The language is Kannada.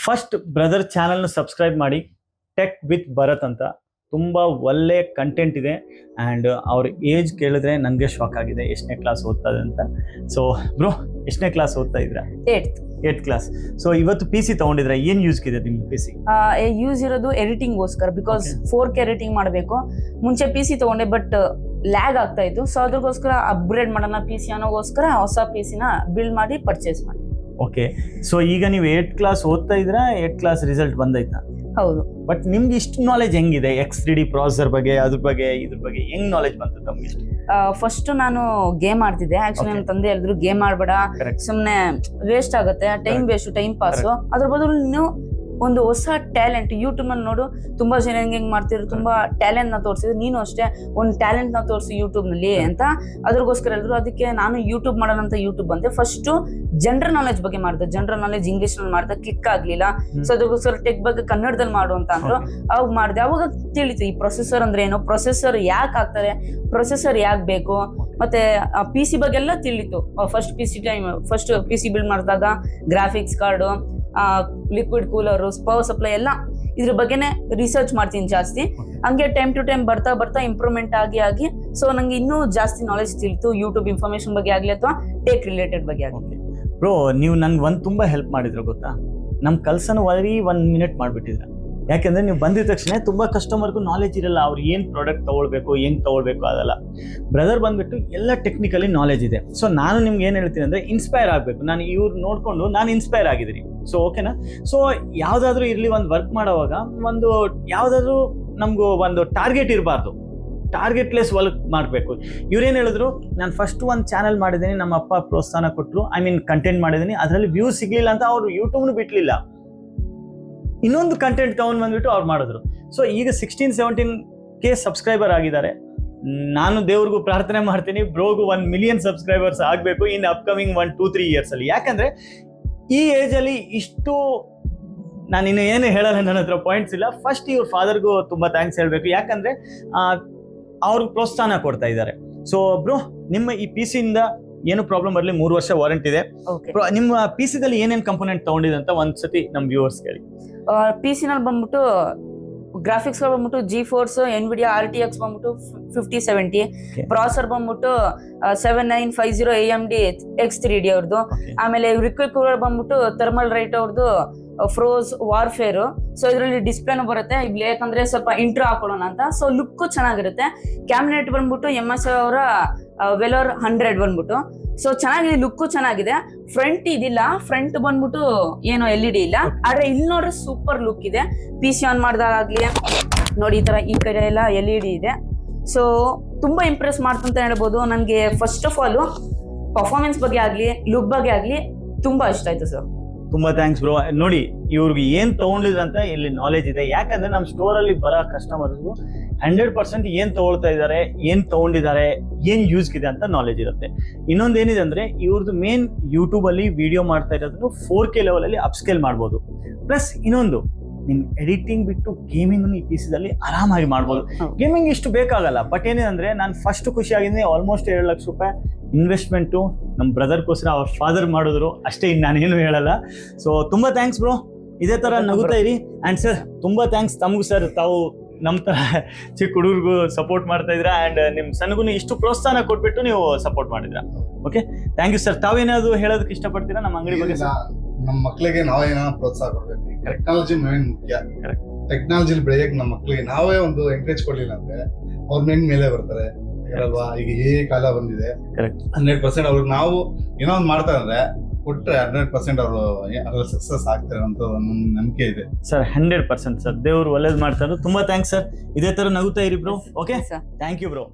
ಫಸ್ಟ್ ಬ್ರದರ್ ಚಾನಲ್ನ ಸಬ್ಸ್ಕ್ರೈಬ್ ಮಾಡಿ, ಟೆಕ್ ವಿತ್ ಭರತ್ ಅಂತ. ತುಂಬ ಒಳ್ಳೆ ಕಂಟೆಂಟ್ ಇದೆ. ಆ್ಯಂಡ್ ಅವ್ರ ಏಜ್ ಕೇಳಿದ್ರೆ ನನಗೆ ಶಾಕ್ ಆಗಿದೆ, ಎಷ್ಟನೇ ಕ್ಲಾಸ್ ಓದ್ತಾ ಇದೆ ಅಂತ. ಸೊ ಬ್ರೋ, ಎಷ್ಟನೇ ಕ್ಲಾಸ್ ಓದ್ತಾ ಇದ್ದೀರಾ? 8th class. ಸೊ ಇವತ್ತು PC ತಗೊಂಡಿದ್ರೆ ಏನು ಯೂಸ್ ಇದೆ ನಿಮ್ಗೆ? PC ಯೂಸ್ ಇರೋದು ಎಡಿಟಿಂಗ್ಗೋಸ್ಕರ, ಬಿಕಾಸ್ 4K ಎಡಿಟಿಂಗ್ ಮಾಡಬೇಕು. ಮುಂಚೆ PC ತಗೊಂಡೆ, ಬಟ್ ಲ್ಯಾಗ್ ಆಗ್ತಾ ಇತ್ತು. ಸೊ ಅದ್ರಗೋಸ್ಕರ ಅಪ್ಗ್ರೇಡ್ ಮಾಡೋಣ PC ಅನ್ನೋಗೋಸ್ಕರ ಹೊಸ PC ನ ಬಿಲ್ಡ್ ಮಾಡಿ ಪರ್ಚೇಸ್ ಮಾಡಿ. ಓಕೆ. ಸೊ ಈಗ ನೀವು 8th ಕ್ಲಾಸ್ ಓದ್ತಾ ಇದ್ದೀರಾ? 8th class result ಬಂದೈತಾ? ಹೌದು. ಬಟ್ ನಿಮ್ಗೆ ಇಷ್ಟು ನಾಲೆಜ್ ಹೆಂಗಿದೆ? X3D ಪ್ರಾಸೆಸರ್ ಬಗ್ಗೆ, ಇದ್ರ ಬಗ್ಗೆ ಹೆಂಗ್ ನಾಲೆಜ್ ಬಂತು ತಮ್ಗೆ ಇಷ್ಟು? ಫಸ್ಟ್ ನಾನು ಗೇಮ್ ಆಡ್ತಿದ್ದೆ. ಆಕ್ಚುಲಿ ನನ್ನ ತಂದೆ ಹೇಳಿದ್ರು ಗೇಮ್ ಆಡ್ಬೇಡ, ಸುಮ್ನೆ ವೇಸ್ಟ್ ಆಗುತ್ತೆ, ಟೈಮ್ ವೇಸ್ಟ್, ಟೈಮ್ ಪಾಸ್. ಅದ್ರ ಬದಲು ನೀನು ಒಂದು ಹೊಸ ಟ್ಯಾಲೆಂಟ್ ಯೂಟ್ಯೂಬ್ ನಲ್ಲಿ ನೋಡು, ತುಂಬಾ ಜನ ಹೆಂಗ್ ಮಾಡ್ತಿದ್ರು, ತುಂಬಾ ಟ್ಯಾಲೆಂಟ್ ನ ತೋರಿಸಿದ್ರು, ನೀನು ಅಷ್ಟೇ ಒಂದು ಟ್ಯಾಲೆಂಟ್ ನ ತೋರಿಸಿ ಯೂಟ್ಯೂಬ್ ನಲ್ಲಿ ಅಂತ ಅದ್ರಗೋಸ್ಕರ ಹೇಳಿದ್ರು. ಅದಕ್ಕೆ ನಾನು ಯೂಟ್ಯೂಬ್ ಮಾಡೋಣ ಅಂತ ಯೂಟ್ಯೂಬ್ ಬಂದೆ. ಫಸ್ಟ್ ಜನರಲ್ ನಾಲೆಜ್ ಬಗ್ಗೆ ಮಾಡಿದೆ. ಜನರಲ್ ನಾಲೆಜ್ ಇಂಗ್ಲಿಷ್ ನಲ್ಲಿ ಮಾಡಿದೆ, ಕ್ಲಿಕ್ ಆಗ್ಲಿಲ್ಲ. ಸೊ ಅದಕ್ಕೋಸ್ಕರ ಟೆಕ್ ಬಗ್ಗೆ ಕನ್ನಡದಲ್ಲಿ ಮಾಡು ಅಂತ ಅಂದ್ರು. ಅವಾಗ ಮಾಡಿದೆ. ಅವಾಗ ತಿಳಿತು ಈ ಪ್ರೊಸೆಸರ್ ಅಂದ್ರೆ ಏನು, ಪ್ರೊಸೆಸರ್ ಯಾಕೆ ಆಗ್ತಾರೆ, ಪ್ರೊಸೆಸರ್ ಯಾಕೆ ಬೇಕು, ಮತ್ತೆ PC ಬಗ್ಗೆ ಎಲ್ಲ ತಿಳಿತು. ಫಸ್ಟ್ PC ಬಿಲ್ಡ್ ಮಾಡಿದಾಗ graphics card, liquid cooler, power supply ಎಲ್ಲ ಇದ್ರ ಬಗ್ಗೆನೆ ರಿಸರ್ಚ್ ಮಾಡ್ತೀನಿ ಜಾಸ್ತಿ. ಹಂಗೆ ಟೈಮ್ ಟು ಟೈಮ್ ಬರ್ತಾ ಇಂಪ್ರೂವ್ಮೆಂಟ್ ಆಗಿ ಸೊ ನಂಗೆ ಇನ್ನೂ ಜಾಸ್ತಿ ನಾಲೆಜ್ ತಿಳಿತು, ಯೂಟ್ಯೂಬ್ ಇನ್ಫಾರ್ಮೇಶನ್ ಬಗ್ಗೆ ಆಗ್ಲಿ ಅಥವಾ ಟೆಕ್ ರಿಲೇಟೆಡ್ ಬಗ್ಗೆ ಆಗಲಿ. ಬ್ರೋ, ನೀವು ನಂಗೆ ತುಂಬಾ ಹೆಲ್ಪ್ ಮಾಡಿದ್ರು ಗೊತ್ತಾ? ನಮ್ ಕಲ್ಸನ 1 ಮಿನಿಟ್ ಮಾಡ್ಬಿಟ್ಟಿದ್ರ. ಯಾಕೆಂದ್ರೆ ನೀವು ಬಂದಿದ ತಕ್ಷಣ ತುಂಬಾ ಕಸ್ಟಮರ್ಗೂ ನಾಲೆಜ್ ಇರಲ್ಲ, ಅವ್ರು ಏನ್ ಪ್ರಾಡಕ್ಟ್ ತಗೊಳ್ಬೇಕು, ಹೆಂಗ್ ತಗೊಳ್ಬೇಕು ಅದಲ್ಲ. ಬ್ರದರ್ ಬಂದ್ಬಿಟ್ಟು ಎಲ್ಲ ಟೆಕ್ನಿಕಲಿ ನಾಲೆಜ್ ಇದೆ. ಸೊ ನಾನು ನಿಮ್ಗೆ ಏನ್ ಹೇಳ್ತೀನಿ ಅಂದ್ರೆ, ಇನ್ಸ್ಪೈರ್ ಆಗ್ಬೇಕು. ನಾನು ಇವ್ರು ನೋಡ್ಕೊಂಡು ನಾನು ಇನ್ಸ್ಪೈರ್ ಆಗಿದ್ದೀನಿ. ಸೊ ಓಕೆನಾ? ಸೊ ಯಾವ್ದಾದ್ರು ಇರ್ಲಿ, ಒಂದು ವರ್ಕ್ ಮಾಡೋವಾಗ ಯಾವ್ದಾದ್ರು ನಮ್ಗೂ ಒಂದು ಟಾರ್ಗೆಟ್ ಇರಬಾರ್ದು, ಟಾರ್ಗೆಟ್ಲೆಸ್ ವರ್ಕ್ ಮಾಡಬೇಕು. ಇವ್ರೇನು ಹೇಳಿದ್ರು, ನಾನು ಫಸ್ಟ್ ಒಂದು ಚಾನಲ್ ಮಾಡಿದ್ದೀನಿ, ನಮ್ಮ ಅಪ್ಪ ಪ್ರೋತ್ಸಾಹ ಕೊಟ್ಟರು, ಕಂಟೆಂಟ್ ಮಾಡಿದ್ದೀನಿ, ಅದರಲ್ಲಿ ವ್ಯೂಸ್ ಸಿಗ್ಲಿಲ್ಲ ಅಂತ ಅವ್ರು ಯೂಟ್ಯೂಬ್ನು ಬಿಟ್ಲಿಲ್ಲ, ಇನ್ನೊಂದು ಕಂಟೆಂಟ್ ತಗೊಂಡ್ ಬಂದ್ಬಿಟ್ಟು ಅವ್ರು ಮಾಡಿದ್ರು. ಸೊ ಈಗ 16-17K ಸಬ್ಸ್ಕ್ರೈಬರ್ ಆಗಿದ್ದಾರೆ. ನಾನು ದೇವ್ರಿಗೂ ಪ್ರಾರ್ಥನೆ ಮಾಡ್ತೀನಿ, ಬ್ರೋಗೂ 1 ಮಿಲಿಯನ್ ಸಬ್ಸ್ಕ್ರೈಬರ್ಸ್ ಆಗಬೇಕು ಇನ್ ಅಪ್ಕಮಿಂಗ್ 1-2-3 ಇಯರ್ಸ್ ಅಲ್ಲಿ. ಯಾಕಂದ್ರೆ ಈ ಏಜ್ ಅಲ್ಲಿ ಇಷ್ಟು ನಾನು ಇನ್ನು ಏನು ಹೇಳಲ್ಲ, ನನ್ನ ಹತ್ರ ಪಾಯಿಂಟ್ಸ್ ಇಲ್ಲ. ಫಸ್ಟ್ ಇವ್ರ ಫಾದರ್ಗೂ ತುಂಬಾ ಥ್ಯಾಂಕ್ಸ್ ಹೇಳ್ಬೇಕು, ಯಾಕಂದ್ರೆ ಅವ್ರಿಗೆ ಪ್ರೋತ್ಸಾಹ ಕೊಡ್ತಾ ಇದ್ದಾರೆ. ಸೊ ಬ್ರೋ, ನಿಮ್ಮ ಈ PC ಇಂದ ಏನು ಪ್ರಾಬ್ಲಮ್ ಬರಲಿ, 3 ವರ್ಷ ವಾರಂಟಿ ಇದೆ. ನಿಮ್ಮ PC ದಲ್ಲಿ ಏನೇನು ಕಂಪೋನೆಂಟ್ ತಗೊಂಡಿದೆ ಅಂತ ಒಂದ್ಸತಿ ನಮ್ ವ್ಯೂವರ್ಸ್ ಕೇಳಿ. PC ನಲ್ಲಿ ಬಂದ್ಬಿಟ್ಟು ಗ್ರಾಫಿಕ್ಸ್ ಬಂದ್ಬಿಟ್ಟು GeForce NVIDIA RTX ಬಂದ್ಬಿಟ್ಟು 5070, ಪ್ರಾಸೆಸರ್ ಬಂದ್ಬಿಟ್ಟು 7950 AMD X3D ಅವ್ರದ್ದು. ಆಮೇಲೆ ಲಿಕ್ವಿಡ್ ಕೂಲರ್ ಬಂದ್ಬಿಟ್ಟು ಥರ್ಮಲ್ ರೈಟ್ ಅವ್ರದ್ದು ಫ್ರೋಸ್ ವಾರ್ಫೇರ್. ಸೊ ಇದರಲ್ಲಿ ಡಿಸ್ಪ್ಲೇನು ಬರುತ್ತೆ, ಯಾಕಂದ್ರೆ ಸ್ವಲ್ಪ ಇಂಟ್ರೋ ಹಾಕೊಳ್ಳೋಣ ಅಂತ. ಸೊ ಲುಕ್ ಚೆನ್ನಾಗಿರುತ್ತೆ. ಕ್ಯಾಬಿನೆಟ್ ಬಂದ್ಬಿಟ್ಟು MS ಅವರ ವೆಲೋರ್ 100 ಬಂದ್ಬಿಟ್ಟು. ಸೊ ಚೆನ್ನಾಗಿದೆ, ಲುಕ್ ಚೆನ್ನಾಗಿದೆ. ಫ್ರಂಟ್ ಇದಿಲ್ಲ, ಫ್ರಂಟ್ ಬಂದ್ಬಿಟ್ಟು ಏನೋ LED ಇಲ್ಲ, ಆದ್ರೆ ಇಲ್ಲಿ ನೋಡ್ರೆ ಸೂಪರ್ ಲುಕ್ ಇದೆ. PC ಆನ್ ಮಾಡಿದಾಗ್ಲಿ ನೋಡಿ, ಈ ತರ ಈ ಕಡೆ ಎಲ್ಲ LED ಇದೆ. ಸೊ ತುಂಬಾ ಇಂಪ್ರೆಸ್ ಮಾಡ್ತಂತ ಹೇಳ್ಬೋದು. ನನ್ಗೆ ಫಸ್ಟ್ ಆಫ್ ಆಲ್ ಪರ್ಫಾರ್ಮೆನ್ಸ್ ಬಗ್ಗೆ ಆಗ್ಲಿ, ಲುಕ್ ಬಗ್ಗೆ ಆಗ್ಲಿ ತುಂಬಾ ಇಷ್ಟ ಆಯ್ತು ಸರ್. ತುಂಬಾ ಥ್ಯಾಂಕ್ಸ್ ಬ್ರೋ. ನೋಡಿ, ಇವ್ರಿಗೆ ಏನ್ ತಗೊಂಡಿದ್ರಂತ ಇಲ್ಲಿ ನಾಲೆಜ್ ಇದೆ. ಯಾಕಂದ್ರೆ ನಮ್ಮ ಸ್ಟೋರ್ ಅಲ್ಲಿ ಬರೋ ಕಸ್ಟಮರ್ಸ್ಗೂ 100% ಏನ್ ತಗೊಳ್ತಾ ಇದ್ದಾರೆ, ಏನ್ ತಗೊಂಡಿದ್ದಾರೆ, ಏನ್ ಯೂಸ್ ಇದೆ ಅಂತ ನಾಲೆಜ್ ಇರುತ್ತೆ. ಇನ್ನೊಂದು ಏನಿದೆ ಅಂದ್ರೆ, ಇವ್ರದ್ದು ಮೇನ್ ಯೂಟ್ಯೂಬ್ ಅಲ್ಲಿ ವಿಡಿಯೋ ಮಾಡ್ತಾ ಇರೋದನ್ನು 4K ಲೆವೆಲ್ ಅಲ್ಲಿ ಅಪ್ಸ್ಕೇಲ್ ಮಾಡ್ಬೋದು. ಪ್ಲಸ್ ಇನ್ನೊಂದು, ನಿಮ್ ಎಡಿಟಿಂಗ್ ಬಿಟ್ಟು ಗೇಮಿಂಗ್ ಈ PC ದಲ್ಲಿ ಆರಾಮಾಗಿ ಮಾಡ್ಬೋದು. ಗೇಮಿಂಗ್ ಇಷ್ಟು ಬೇಕಾಗಲ್ಲ. ಬಟ್ ಏನೇನಂದ್ರೆ, ನಾನು ಫಸ್ಟ್ ಖುಷಿ ಆಗಿದ್ದೀನಿ, ಆಲ್ಮೋಸ್ಟ್ 2 ಲಕ್ಷ ರೂಪಾಯಿ ಇನ್ವೆಸ್ಟ್ಮೆಂಟು ನಮ್ಮ ಬ್ರದರ್ಗೋಸ್ಕರ ಅವ್ರ ಫಾದರ್ ಮಾಡಿದ್ರು ಅಷ್ಟೇ, ಇನ್ನು ನಾನೇನು ಹೇಳಲ್ಲ. ಸೊ ತುಂಬಾ ಥ್ಯಾಂಕ್ಸ್ ಬ್ರೋ, ಇದೇ ತರ ನಗುತ್ತಾ ಇರಿ. ಆ್ಯಂಡ್ ಸರ್, ತುಂಬಾ ಥ್ಯಾಂಕ್ಸ್ ತಮಗೂ ಸರ್, ತಾವು ನಮ್ಮ ತರ ಚಿಕ್ಕ ಹುಡುಗರಿಗೂ ಸಪೋರ್ಟ್ ಮಾಡ್ತಾ ಇದ್ರ. ಆ್ಯಂಡ್ ನಿಮ್ಮ ಸನಗೂ ಇಷ್ಟು ಪ್ರೋತ್ಸಾಹ ಕೊಟ್ಬಿಟ್ಟು ನೀವು ಸಪೋರ್ಟ್ ಮಾಡಿದ್ರ. Okay, thank you sir. ತಾವೇನಾದ್ರು ಹೇಳೋದಕ್ಕೆ ಇಷ್ಟಪಡ್ತೀರಾ ನಮ್ಮ ಅಂಗಡಿ ಬಗ್ಗೆ? ನಮ್ಮ ಮಕ್ಕಳಿಗೆ ನಾವೇನ ಪ್ರೋತ್ಸಾಹ ಕೊಡ್ಬೇಕು. ಟೆಕ್ನಾಲಜಿ ಮೇನ್ ಮುಖ್ಯ. ಟೆಕ್ನಾಲಜಿ ಬೆಳೆಯಕ್ಕೆ ನಮ್ಮ ಮಕ್ಕಳಿಗೆ ನಾವೇ ಒಂದು ಎಂಕರೇಜ್ ಕೊಡ್ಲಿಲ್ಲ ಅಂದ್ರೆ ಅವ್ರ ಮೇಲೆ ಬರ್ತಾರೆ ಅಲ್ವಾ. ಈಗ ಈ ಕಾಲ ಬಂದಿದೆ, 100% ಅವ್ರಿಗೆ ನಾವು ಏನೋ ಒಂದು ಮಾಡ್ತಾರೆ ಅಂದ್ರೆ ಕೊಟ್ರೆ 100% ಅವರು ಅದ್ರಲ್ಲಿ ಸಕ್ಸಸ್ ಆಗ್ತಾರೆ ಅಂತ ನನ್ನ ನಂಬಿಕೆ ಇದೆ ಸರ್. 100% ಸರ್, ದೇವ್ರು ಒಳ್ಳೇದು ಮಾಡ್ತಾರೆ. ತುಂಬಾ ಥ್ಯಾಂಕ್ಸ್ ಸರ್. ಇದೇ ತರ ನಗುತ್ತಾ ಇರಿ bro. Okay, thank you bro.